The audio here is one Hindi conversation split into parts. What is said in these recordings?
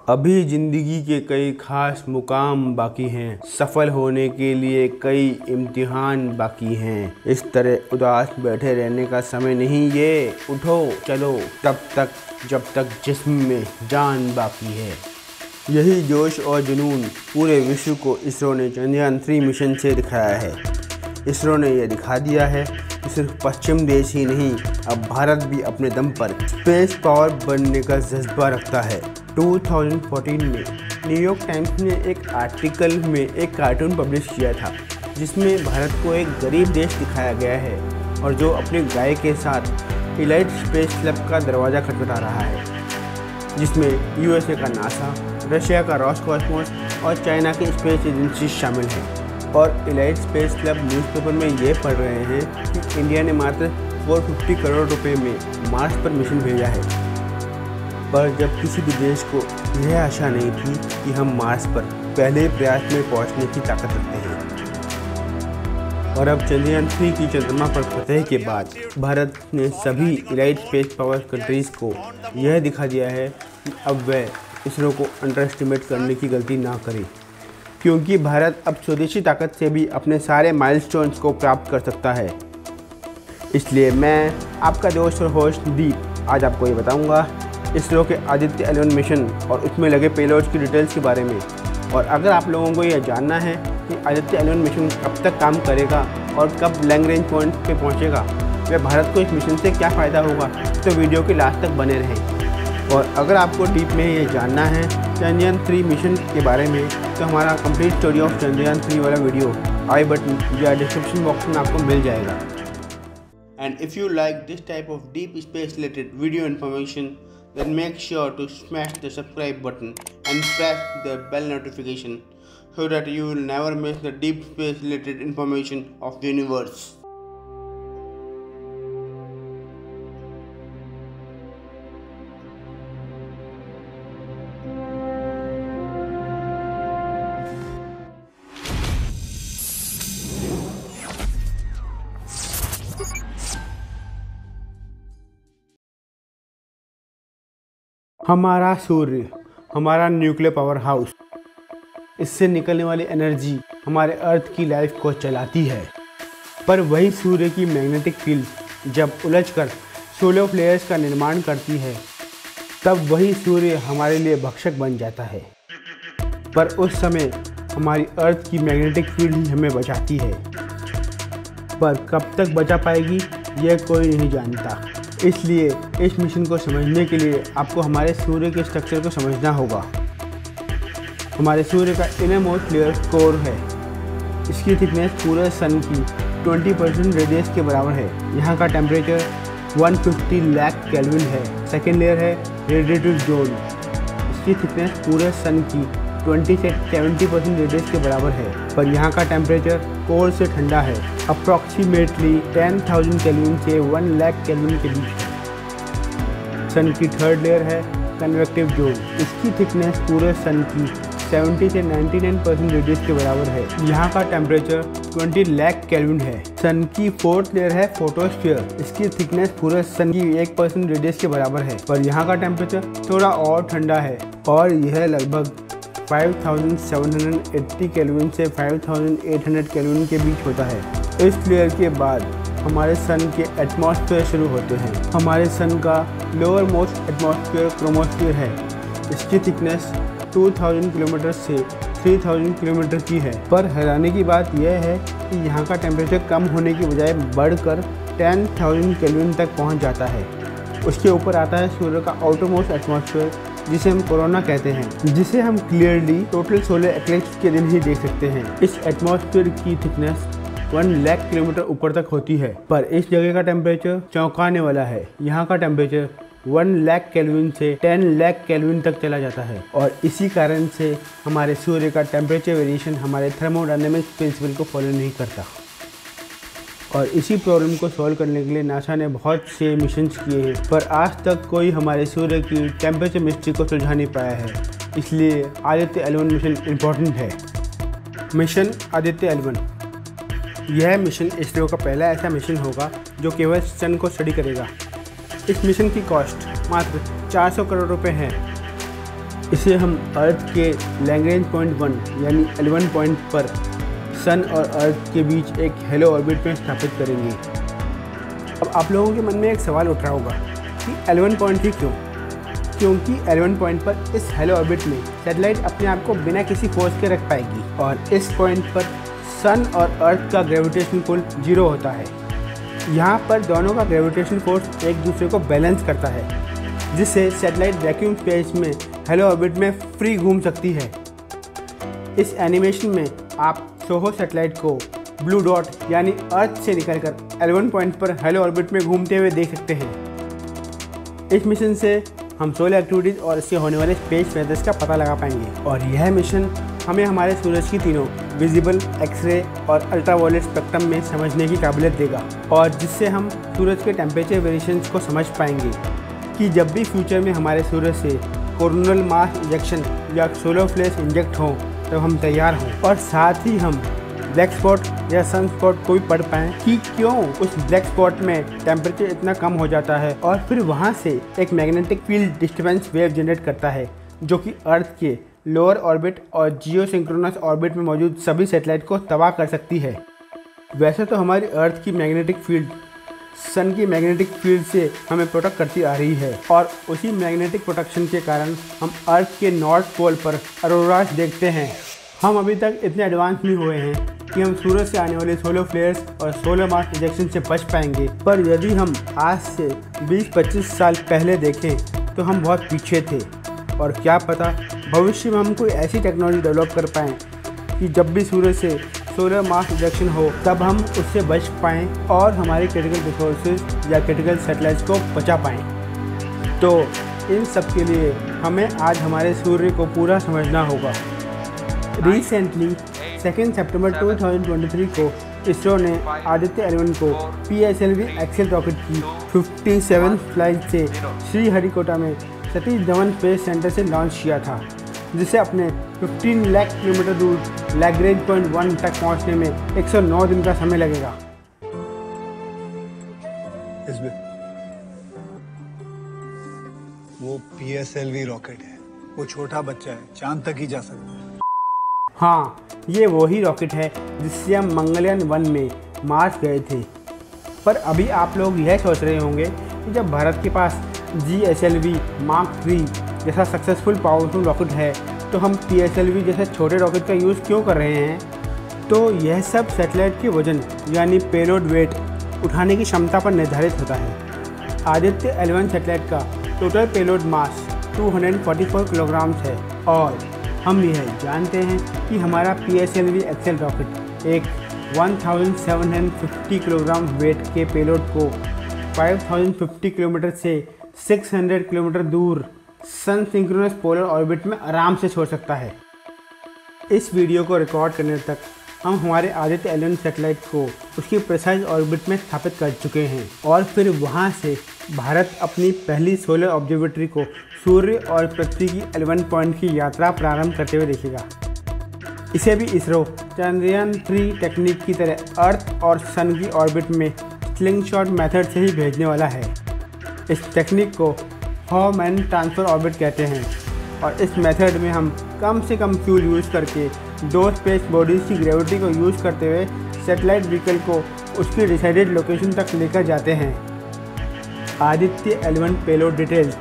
अभी जिंदगी के कई खास मुकाम बाकी हैं, सफल होने के लिए कई इम्तिहान बाकी हैं। इस तरह उदास बैठे रहने का समय नहीं ये, उठो चलो तब तक जब तक जिस्म में जान बाकी है। यही जोश और जुनून पूरे विश्व को इसरो ने चंद्रयान 3 मिशन से दिखाया है। इसरो ने यह दिखा दिया है कि सिर्फ पश्चिम देश ही नहीं, अब भारत भी अपने दम पर स्पेस पावर बनने का जज्बा रखता है। 2014 में न्यूयॉर्क टाइम्स ने एक आर्टिकल में एक कार्टून पब्लिश किया था जिसमें भारत को एक गरीब देश दिखाया गया है और जो अपनी गाय के साथ इलाइट स्पेस क्लब का दरवाज़ा खटखटा रहा है, जिसमें यूएसए का नासा, रशिया का रॉसकॉस्मोस और चाइना की स्पेस एजेंसी शामिल हैं। और इलाइट स्पेस क्लब न्यूज़पेपर में ये पढ़ रहे हैं कि इंडिया ने मात्र 450 करोड़ रुपए में मार्स पर मिशन भेजा है। पर जब किसी भी देश को यह आशा नहीं थी कि हम मार्स पर पहले प्रयास में पहुंचने की ताकत रखते हैं। और अब चंद्रयान 3 की चंद्रमा पर फतह के बाद भारत ने सभी इलाइट स्पेस पावर कंट्रीज़ को यह दिखा दिया है कि अब वह इसरो को अंडर एस्टिमेट करने की गलती ना करे, क्योंकि भारत अब स्वदेशी ताकत से भी अपने सारे माइलस्टोन्स को प्राप्त कर सकता है। इसलिए मैं आपका दोस्त और होस्ट दीप आज आपको ये बताऊंगा इसरो के आदित्य L1 मिशन और उसमें लगे पेलोड्स की डिटेल्स के बारे में। और अगर आप लोगों को यह जानना है कि आदित्य L1 मिशन कब तक काम करेगा और कब लॉन्ग रेंज पॉइंट पे पहुंचेगा, व भारत को इस मिशन से क्या फ़ायदा होगा, तो वीडियो के लास्ट तक बने रहें। और अगर आपको डीप में ये जानना है चंद्रयान 3 मिशन के बारे में, तो हमारा कंप्लीट स्टोरी ऑफ चंद्रयान 3 वाला वीडियो आई बटन या डिस्क्रिप्शन बॉक्स में आपको मिल जाएगा। And if you like this type of deep space related video information, then make sure to smash the subscribe button and press the bell notification so that you will never miss the deep space related information of the universe. हमारा सूर्य, हमारा न्यूक्लियर पावर हाउस, इससे निकलने वाली एनर्जी हमारे अर्थ की लाइफ को चलाती है। पर वही सूर्य की मैग्नेटिक फील्ड जब उलझकर सोलर फ्लेयर्स का निर्माण करती है, तब वही सूर्य हमारे लिए भक्षक बन जाता है। पर उस समय हमारी अर्थ की मैग्नेटिक फील्ड ही हमें बचाती है। पर कब तक बचा पाएगी यह कोई नहीं जानता। इसलिए इस मिशन को समझने के लिए आपको हमारे सूर्य के स्ट्रक्चर को समझना होगा। हमारे सूर्य का इनर मोस्ट लेयर कोर है। इसकी थिकनेस पूरे सन की 20% रेडियस के बराबर है। यहाँ का टेम्परेचर 150 लाख केल्विन है। सेकेंड लेयर है रेडिएटिव जोन। इसकी थिकनेस पूरे सन की 20 से 70% रेडियस के बराबर है, पर यहाँ का टेम्परेचर कोर से ठंडा है, अप्रॉक्सीमेटली 10,000 केल्विन से 1 लाख केल्विन के बीच है। सन की थर्ड लेयर है कन्वेक्टिव जोन। इसकी थिकनेस पूरे सन की 70 से 99% रेडियस के बराबर है। यहाँ का टेम्परेचर 20 लाख केल्विन है। सन की फोर्थ लेयर है फोटोस्फीयर। इसकी थिकनेस पूरे सन की 1% रेडियस के बराबर है, पर यहाँ का टेम्परेचर थोड़ा और ठंडा है और यह लगभग 5780 केल्विन से 5800 केल्विन के बीच होता है। इस लेयर के बाद हमारे सन के एटमॉस्फेयर शुरू होते हैं। हमारे सन का लोअर मोस्ट एटमॉस्फेयर क्रोमोस्फीयर है। इसकी थिकनेस 2000 किलोमीटर से 3000 किलोमीटर की है। पर हैरानी की बात यह है कि यहाँ का टेम्परेचर कम होने की बजाय बढ़कर 10,000 केल्विन तक पहुँच जाता है। उसके ऊपर आता है सूर्य का आउटर मोस्ट एटमॉस्फेयर, जिसे हम कोरोना कहते हैं, जिसे हम क्लियरली टोटल सोलर एक्लिप्स के दिन ही देख सकते हैं। इस एटमॉस्फेयर की थिकनेस 1 लाख किलोमीटर ऊपर तक होती है, पर इस जगह का टेम्परेचर चौंकाने वाला है। यहाँ का टेम्परेचर 1 लाख केल्विन से 10 लाख केल्विन तक चला जाता है। और इसी कारण से हमारे सूर्य का टेम्परेचर वेरिएशन हमारे थर्मोडायनेमिक्स प्रिंसिपल को फॉलो नहीं करता। और इसी प्रॉब्लम को सॉल्व करने के लिए नासा ने बहुत से मिशंस किए हैं, पर आज तक कोई हमारे सूर्य की टेम्परेचर मिस्ट्री को सुलझा नहीं पाया है। इसलिए आदित्य L1 मिशन इम्पॉर्टेंट है। मिशन आदित्य L1, यह मिशन इसरो का पहला ऐसा मिशन होगा जो केवल सन को स्टडी करेगा। इस मिशन की कॉस्ट मात्र 400 करोड़ रुपए है। इसे हम अर्थ के लैग्रेंज पॉइंट 1 यानी L1 पॉइंट पर सन और अर्थ के बीच एक हेलो ऑर्बिट में स्थापित करेंगे। अब आप लोगों के मन में एक सवाल उठ रहा होगा कि L1 पॉइंट ही क्यों? क्योंकि L1 पॉइंट पर इस हेलो ऑर्बिट में सैटेलाइट अपने आप को बिना किसी फोर्स के रख पाएगी और इस पॉइंट पर सन और अर्थ का ग्रेविटेशन पुल 0 होता है। यहाँ पर दोनों का ग्रेविटेशन फोर्स एक दूसरे को बैलेंस करता है, जिससे सैटेलाइट वैक्यूम स्पेस में हेलो ऑर्बिट में फ्री घूम सकती है। इस एनिमेशन में आप सोहो सैटेलाइट को ब्लू डॉट यानी अर्थ से निकलकर L1 पॉइंट पर हेलो ऑर्बिट में घूमते हुए देख सकते हैं। इस मिशन से हम सोलर एक्टिविटीज़ और इससे होने वाले स्पेस वेदर्स का पता लगा पाएंगे और यह मिशन हमें हमारे सूरज की तीनों विजिबल, एक्सरे और अल्ट्रावायलेट स्पेक्ट्रम में समझने की काबिलियत देगा और जिससे हम सूरज के टेम्परेचर वेरिएशंस को समझ पाएंगे कि जब भी फ्यूचर में हमारे सूरज से कोरोनल मास इंजेक्शन या सोलर फ्लैश इंजेक्ट हों तब हम तैयार हों और साथ ही हम ब्लैक स्पॉट या सन स्पॉट को भी पढ़ पाएँ कि क्यों उस ब्लैक स्पॉट में टेम्परेचर इतना कम हो जाता है और फिर वहाँ से एक magnetic field disturbance wave generate करता है जो कि अर्थ के लोअर ऑर्बिट और जियोसिंक्रोनस ऑर्बिट में मौजूद सभी सैटेलाइट को तबाह कर सकती है। वैसे तो हमारी अर्थ की मैग्नेटिक फील्ड सन की मैग्नेटिक फील्ड से हमें प्रोटेक्ट करती आ रही है और उसी मैग्नेटिक प्रोटेक्शन के कारण हम अर्थ के नॉर्थ पोल पर अरोरास देखते हैं। हम अभी तक इतने एडवांस नहीं हुए हैं कि हम सूरज से आने वाले सोलर फ्लेयर्स और सोलर मास इंजेक्शन से बच पाएंगे, पर यदि हम आज से 20-25 साल पहले देखें तो हम बहुत पीछे थे और क्या पता भविष्य में हम कोई ऐसी टेक्नोलॉजी डेवलप कर पाएँ कि जब भी सूरज से सोलर मास इंजेक्शन हो तब हम उससे बच पाएँ और हमारे क्रिटिकल रिसोर्सेज या क्रिटिकल सैटेलाइट्स को बचा पाएँ। तो इन सब के लिए हमें आज हमारे सूर्य को पूरा समझना होगा। रिसेंटली 2 सितंबर 2023 को इसरो ने आदित्य L1 को PSLV एक्सेल रॉकेट की 57 फ्लाइट से श्रीहरिकोटा में सतीश धवन स्पेस सेंटर से लॉन्च किया था, जिसे अपने 15 लाख किलोमीटर दूर लैग्रेंज पॉइंट 1 तक पहुंचने में 109 दिन का समय लगेगा। वो PSLV रॉकेट है, वो छोटा बच्चा है, चांद तक ही जा सकता है। हाँ, ये वही रॉकेट है जिससे हम मंगलयान 1 में मार्स गए थे। पर अभी आप लोग यह सोच रहे होंगे कि जब भारत के पास GSLV Mark 3 जैसा सक्सेसफुल पावरफुल रॉकेट है तो हम PSLV जैसे छोटे रॉकेट का यूज़ क्यों कर रहे हैं? तो यह सब सैटेलाइट के वजन यानी पेलोड वेट उठाने की क्षमता पर निर्धारित होता है। आदित्य L1 सैटेलाइट का टोटल पेलोड मास 244 किलोग्राम है और हम यह जानते हैं कि हमारा PSLV एक्सेल रॉकेट एक 1750 किलोग्राम वेट के पेलोड को 5050 किलोमीटर से 600 किलोमीटर दूर सन सिंक्रोनस पोलर ऑर्बिट में आराम से छोड़ सकता है। इस वीडियो को रिकॉर्ड करने तक हम हमारे आदित्य L1 सैटेलाइट को उसकी प्रिसाइज ऑर्बिट में स्थापित कर चुके हैं और फिर वहां से भारत अपनी पहली सोलर ऑब्जर्वेटरी को सूर्य और पृथ्वी की L1 पॉइंट की यात्रा प्रारंभ करते हुए देखेगा। इसे भी इसरो चंद्रयान 3 टेक्निक की तरह अर्थ और सन की ऑर्बिट में स्लिंगशॉट मेथड से ही भेजने वाला है। इस टेक्निक को हॉमैन ट्रांसफर ऑर्बिट कहते हैं और इस मेथड में हम कम से कम फ्यूल यूज़ करके दो स्पेस बॉडीज़ की ग्रेविटी को यूज़ करते हुए सैटेलाइट व्हीकल को उसकी डिसाइडेड लोकेशन तक लेकर जाते हैं। Aditya L1 payload details.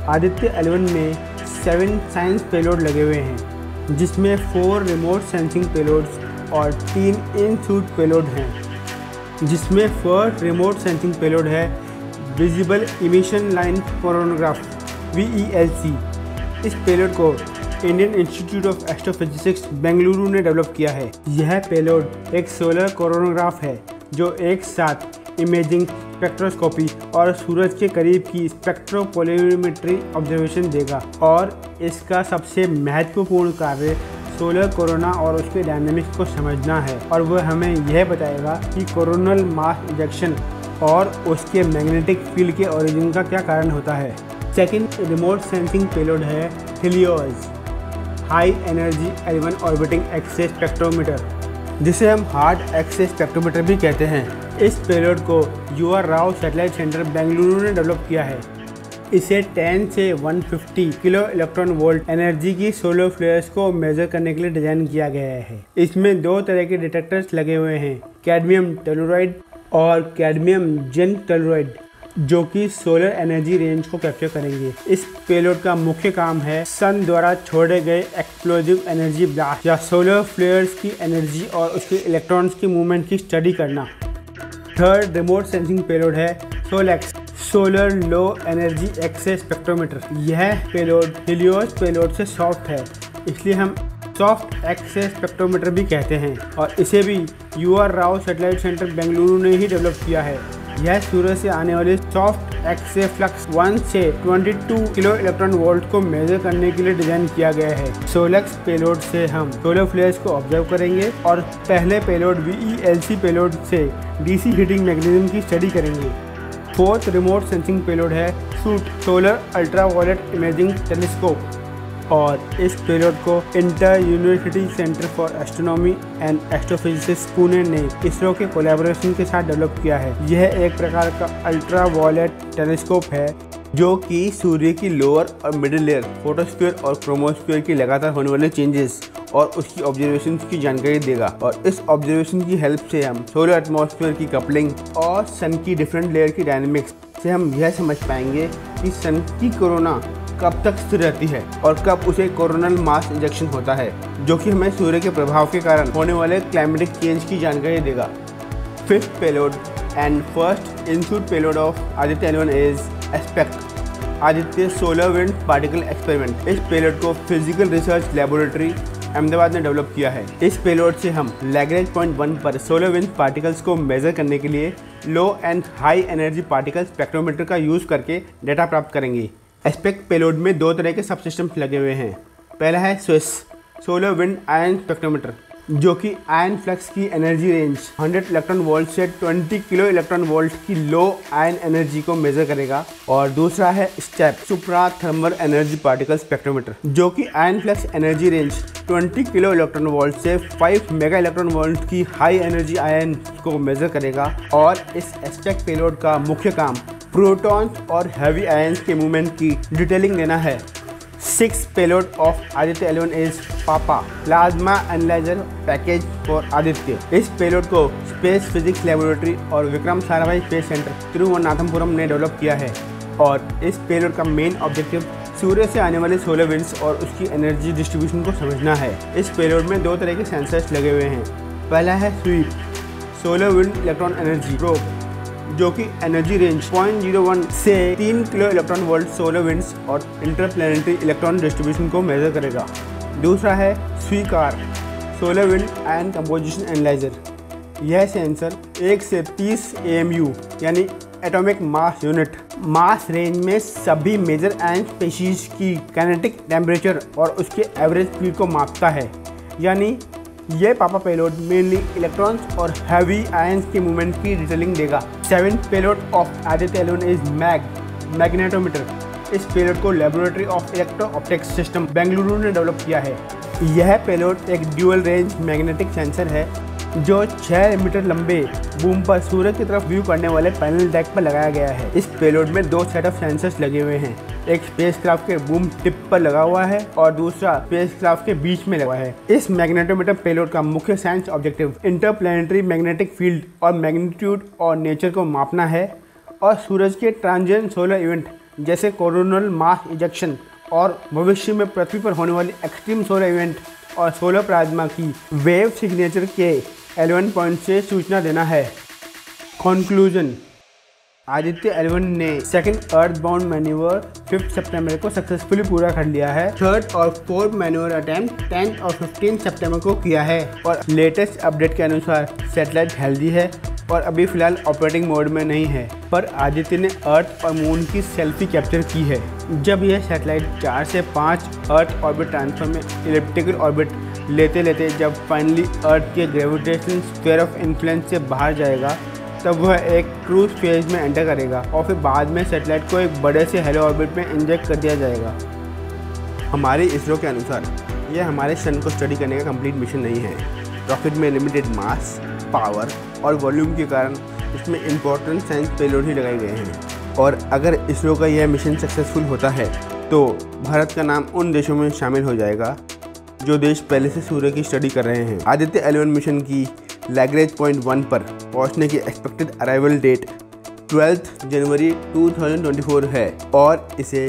Aditya L1 में 7 साइंस पेलोड लगे हुए हैं, जिसमें 4 रिमोट सेंसिंग पेलोड्स और 3 इन सूट पेलोड हैं, जिसमें फर्स्ट रिमोट सेंसिंग पेलोड है visible emission line coronagraph VELC। इस पेलोड को Indian institute of astrophysics Bengaluru ने डेवलप किया है। यह पेलोड एक सोलर कोरोनोग्राफ है जो एक साथ इमेजिंग, स्पेक्ट्रोस्कोपी और सूरज के करीब की स्पेक्ट्रोपोलोमेट्री ऑब्जर्वेशन देगा और इसका सबसे महत्वपूर्ण कार्य सोलर कोरोना और उसके डायनामिक्स को समझना है और वह हमें यह बताएगा कि कोरोनल मास इंजेक्शन और उसके मैग्नेटिक फील्ड के ओरिजिन का क्या कारण होता है। सेकंड रिमोट सेंसिंग पेलोड है Helios high energy L1 orbiting X-ray spectrometer, जिसे हम हार्ड एक्से स्पेक्ट्रोमीटर भी कहते हैं। इस पेलोड को UR Rao satellite centre Bengaluru ने डेवलप किया है। इसे 10 से 150 किलो इलेक्ट्रॉन वोल्ट एनर्जी की सोलर फ्लेयर्स को मेजर करने के लिए डिजाइन किया गया है। इसमें 2 तरह के डिटेक्टर्स लगे हुए हैं, कैडमियम टेलुराइड और कैडमियम जिंक टेलुराइड, जो कि सोलर एनर्जी रेंज को कैप्चर करेंगे। इस पेलोड का मुख्य काम है सन द्वारा छोड़े गए एक्सप्लोजिव एनर्जी ब्लास्ट या सोलर फ्लेयर्स की एनर्जी और उसके इलेक्ट्रॉन्स की मूवमेंट की स्टडी करना। थर्ड रिमोट सेंसिंग पेलोड है सोलेक्स, सोलर लो एनर्जी एक्से स्पेक्ट्रोमीटर। यह पेलोड हीलियोस पेलोड से सॉफ्ट है, इसलिए हम सॉफ्ट एक्से स्पेक्ट्रोमीटर भी कहते हैं और इसे भी UR Rao satellite centre Bengaluru ने ही डेवलप किया है। यह सूरज से आने वाले सॉफ्ट एक्से फ्लक्स 1 से 22 किलो इलेक्ट्रॉन वोल्ट को मेजर करने के लिए डिजाइन किया गया है। सोलेक्स पेलोड से हम सोलर फ्लेयर्स को ऑब्जर्व करेंगे और पहले पेलोड VELC पेलोड से DC हीटिंग मैकेनिज्म की स्टडी करेंगे। फोर्थ रिमोट सेंसिंग पेलोड है suit, solar ultraviolet imaging telescope, और इस पेलोड को inter university centre for astronomy and astrophysics Pune ने इसरो के कोलैबोरेशन के साथ डेवलप किया है। यह एक प्रकार का अल्ट्रावायलेट टेलीस्कोप है जो कि सूर्य की लोअर और मिडिल लेयर, फोटोस्फीयर और क्रोमोस्फीयर की लगातार होने वाले चेंजेस और उसकी ऑब्जर्वेशन की जानकारी देगा। और इस ऑब्जर्वेशन की हेल्प से हम सोलर एटमॉस्फेयर की कपलिंग और सन की डिफरेंट लेयर की डायनेमिक्स से हम यह समझ पाएंगे कि सन की कोरोना कब तक स्थिर रहती है और कब उसे कोरोनल मास इंजेक्शन होता है, जो कि हमें सूर्य के प्रभाव के कारण होने वाले क्लाइमेटिक चेंज की जानकारी देगा। Fifth payload and first in situ payload of Aditya L1 is ASPEX, Aditya solar wind particle experiment. इस पेलोड को फिजिकल रिसर्च लेबोरेटरी अहमदाबाद ने डेवलप किया है। इस पेलोड से हम लैग्रेंज पॉइंट 1 पर सोलर विंड पार्टिकल्स को मेजर करने के लिए low and high energy particle spectrometer का यूज़ करके डेटा प्राप्त करेंगे। एस्पेक्ट पेलोड में 2 तरह के सब सिस्टम्स लगे हुए हैं। पहला है Swiss solar wind ion spectrometer, जो कि आयन फ्लक्स की एनर्जी रेंज 100 इलेक्ट्रॉन वोल्ट से 20 किलो इलेक्ट्रॉन वोल्ट की लो आयन एनर्जी को मेजर करेगा। और दूसरा है स्टेप सुप्रा थर्मल एनर्जी पार्टिकल स्पेक्ट्रोमीटर, जो कि ion flux energy range 20 kilo electron volt से 5 मेगा इलेक्ट्रॉन वोल्ट की हाई एनर्जी आयन को मेजर करेगा। और इस एस्पेक्ट पेलोड का मुख्य काम प्रोटॉन्स और हैवी आयंस के मूवमेंट की डिटेलिंग देना है। 6 payload of Aditya L1 is PAPA, plasma analyser package for Aditya. इस पेलोड को स्पेस फिजिक्स लेबोरेटरी और विक्रम साराभाई स्पेस सेंटर तिरुवनंतपुरम ने डेवलप किया है। और इस पेलोड का मेन ऑब्जेक्टिव सूर्य से आने वाले सोलर विंड्स और उसकी एनर्जी डिस्ट्रीब्यूशन को समझना है। इस पेलोड में 2 तरह के सेंसर्स लगे हुए हैं। पहला है sweep solar wind electron energy probe, जो कि एनर्जी रेंज 0.01 से 3 kilo electron volt solar winds और इंटरप्लैनेटरी इलेक्ट्रॉन डिस्ट्रीब्यूशन को मेजर करेगा। दूसरा है स्वीकार solar wind ion composition analyser. यह सेंसर 1 से 30 AMU यानी atomic mass unit mass range में सभी मेजर आयन स्पीशीज की काइनेटिक टेम्परेचर और उसके एवरेज स्पीड को मापता है। यानी ये पापा पेलोड मेनली इलेक्ट्रॉन्स और हैवी आयंस के मूवमेंट की डिटेलिंग देगा। 7th payload of Aditya L1 is magnetometer. इस पेलोड को laboratory of electro optics system Bengaluru ने डेवलप किया है। यह पेलोड एक ड्यूअल रेंज मैग्नेटिक सेंसर है जो 6 मीटर लंबे बूम पर सूर्य की तरफ व्यू करने वाले पैनल डेक पर लगाया गया है। इस पेलोड में 2 सेट ऑफ सेंसर्स लगे हुए हैं, एक स्पेसक्राफ्ट के बूम टिप पर लगा हुआ है और दूसरा स्पेसक्राफ्ट के बीच में लगा है। इस मैग्नेटोमीटर पेलोड का मुख्य science objective interplanetary magnetic field और मैग्नीट्यूड और नेचर को मापना है और सूरज के ट्रांजिएंट सोलर इवेंट जैसे कोरोनल मास इजेक्शन और भविष्य में पृथ्वी पर होने वाले एक्सट्रीम सोलर इवेंट और सोलर प्लाज्मा की वेव सिग्नेचर के L1 पॉइंट से सूचना देना है। कंक्लूजन, आदित्य L1 ने सेकंड अर्थ बाउंड मैन्यूवर 5 सितंबर को सक्सेसफुली पूरा कर लिया है। थर्ड और फोर्थ मैन्यूवर अटेम्प्ट 10 और 15 सितंबर को किया है और लेटेस्ट अपडेट के अनुसार सैटेलाइट हेल्दी है और अभी फिलहाल ऑपरेटिंग मोड में नहीं है, पर आदित्य ने अर्थ और मून की सेल्फी कैप्चर की है। जब यह सैटेलाइट 4 से 5 अर्थ ऑर्बिट ट्रांसफर में इलिप्टिकल ऑर्बिट लेते लेते जब फाइनली अर्थ के ग्रेविटेशनल स्फीयर ऑफ इन्फ्लुएंस से बाहर जाएगा, तब वह एक क्रूज फेज में एंटर करेगा और फिर बाद में सैटेलाइट को एक बड़े से हेलो ऑर्बिट में इंजेक्ट कर दिया जाएगा। हमारे इसरो के अनुसार यह हमारे सन को स्टडी करने का कंप्लीट मिशन नहीं है। रॉकेट में लिमिटेड मास, पावर और वॉल्यूम के कारण इसमें इंपॉर्टेंट साइंस पेलोड ही लगाए गए हैं। और अगर इसरो का यह मिशन सक्सेसफुल होता है तो भारत का नाम उन देशों में शामिल हो जाएगा जो देश पहले से सूर्य की स्टडी कर रहे हैं। आदित्य L1 मिशन की लैग्रेंज पॉइंट 1 पर पहुंचने की एक्सपेक्टेड अराइवल डेट 12 जनवरी 2024 है और इसे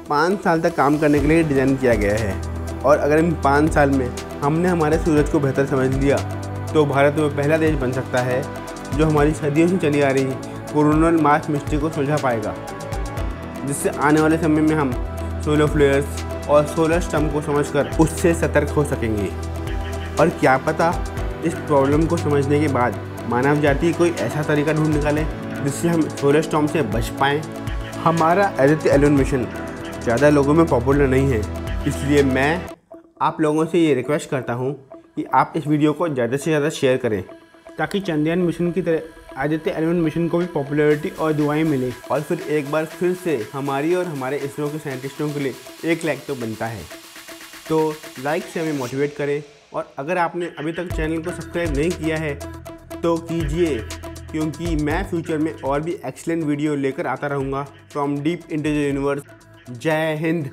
5 साल तक काम करने के लिए डिज़ाइन किया गया है। और अगर इन 5 साल में हमने हमारे सूरज को बेहतर समझ लिया तो भारत में पहला देश बन सकता है जो हमारी सदियों से चली आ रही कोरोनल मास मिस्ट्री को सुलझा पाएगा, जिससे आने वाले समय में हम सोलर फ्लेयर्स और सोलर स्टर्म को समझकर उससे सतर्क हो सकेंगे। और क्या पता इस प्रॉब्लम को समझने के बाद मानव जाति कोई ऐसा तरीका ढूंढ निकाले जिससे हम सोलर स्टॉर्म से बच पाएँ। हमारा आदित्य L1 मिशन ज़्यादा लोगों में पॉपुलर नहीं है, इसलिए मैं आप लोगों से ये रिक्वेस्ट करता हूँ कि आप इस वीडियो को ज़्यादा से ज़्यादा शेयर करें ताकि चंद्रयान मिशन की तरह आदित्य L1 मिशन को भी पॉपुलैरिटी और दुआएं मिले और फिर एक बार फिर से हमारी और हमारे इसरो के साइंटिस्टों के लिए 1 लाइक तो बनता है। तो लाइक से हमें मोटिवेट करें और अगर आपने अभी तक चैनल को सब्सक्राइब नहीं किया है तो कीजिए, क्योंकि मैं फ्यूचर में और भी एक्सीलेंट वीडियो लेकर आता रहूँगा from deep into the universe. जय हिंद।